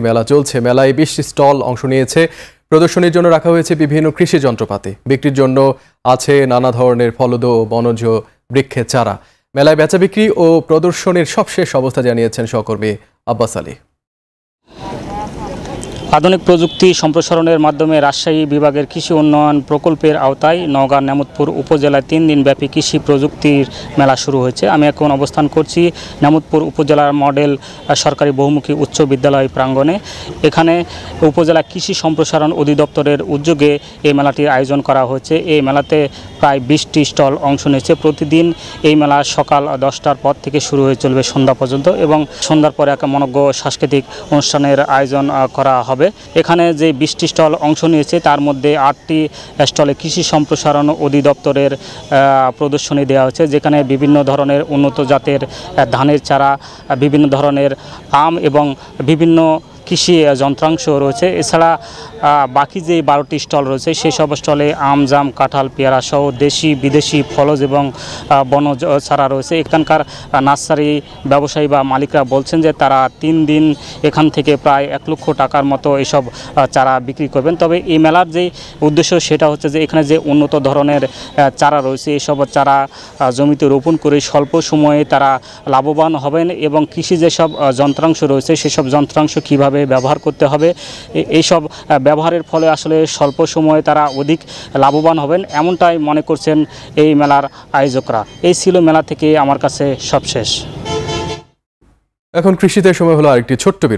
মেলা চলছে। মেলায় 20টি স্টল অংশ নিয়েছে। প্রদর্শনীর জন্য রাখা হয়েছে বিভিন্ন কৃষি যন্ত্রপাতি। বিক্রির জন্য আছে নানা ধরনের ফলদ ও বনজ বৃক্ষের চারা। মেলায় বেচা বিক্রি ও প্রদর্শনীর সবশেষ অবস্থা জানিয়েছেন সহকর্মী আব্বাস আলী। আধুনিক প্রযুক্তি সম্প্রসারণের মাধ্যমে রাজশাহী বিভাগের কৃষি উন্নয়ন প্রকল্পের আওতায় নওগাঁ নেমতপুর উপজেলায় 3 দিনব্যাপী কৃষি প্রযুক্তির মেলা শুরু হয়েছে। আমি এখন অবস্থান করছি নেমতপুর উপজেলার মডেল সরকারি বহুমুখী উচ্চ বিদ্যালয় প্রাঙ্গণে। এখানে উপজেলা কৃষি সম্প্রসারণ অধিদপ্তরের উদ্যোগে এই মেলাটির আয়োজন করা হয়েছে। এই মেলাতে প্রায় 20টি স্টল অংশ নিয়েছে। প্রতিদিন এই মেলা সকাল 10টার পর থেকে শুরু হয়ে চলবে সন্ধ্যা পর্যন্ত এবং সন্ধ্যার পরে এক মনোজ্ঞ সাংস্কৃতিক অনুষ্ঠানের আয়োজন করা হবে। এখানে যে 20টি স্টল অংশ নিয়েছে তার মধ্যে 8টি স্টলে কৃষি সম্প্রসারণ অধিদপ্তরের প্রদর্শনী দেওয়া হয়েছে, যেখানে বিভিন্ন ধরনের উন্নত জাতের ধানের চারা, বিভিন্ন ধরনের আম এবং বিভিন্ন কৃষি যন্ত্রাংশ রয়েছে। এছাড়া বাকি যে 12টি স্টল রয়েছে সেই সব স্টলে আম, জাম, কাঁঠাল, পেয়ারা সহ দেশি বিদেশি ফলজ এবং বনজ চারা রয়েছে। এখানকার নার্সারি ব্যবসায়ী বা মালিকরা বলছেন যে তারা 3 দিন এখান থেকে প্রায় 1 লক্ষ টাকার মতো এসব চারা বিক্রি করবেন। তবে এই মেলার যে উদ্দেশ্য সেটা হচ্ছে যে এখানে যে উন্নত ধরনের চারা রয়েছে এসব চারা জমিতে রোপণ করে স্বল্প সময়ে তারা লাভবান হবেন এবং কৃষি যেসব যন্ত্রাংশ রয়েছে সেসব যন্ত্রাংশ কীভাবে ব্যবহার করতে হবে, এইসব ব্যবহারের ফলে আসলে স্বল্প সময়ে তারা অধিক লাভবান হবেন, এমনটাই মনে করছেন এই মেলার আয়োজকরা। এই ছিল মেলা থেকে আমার কাছে সবশেষ। এখন কৃষিতে সময় হলো আরেকটি ছোট্ট বিরতি।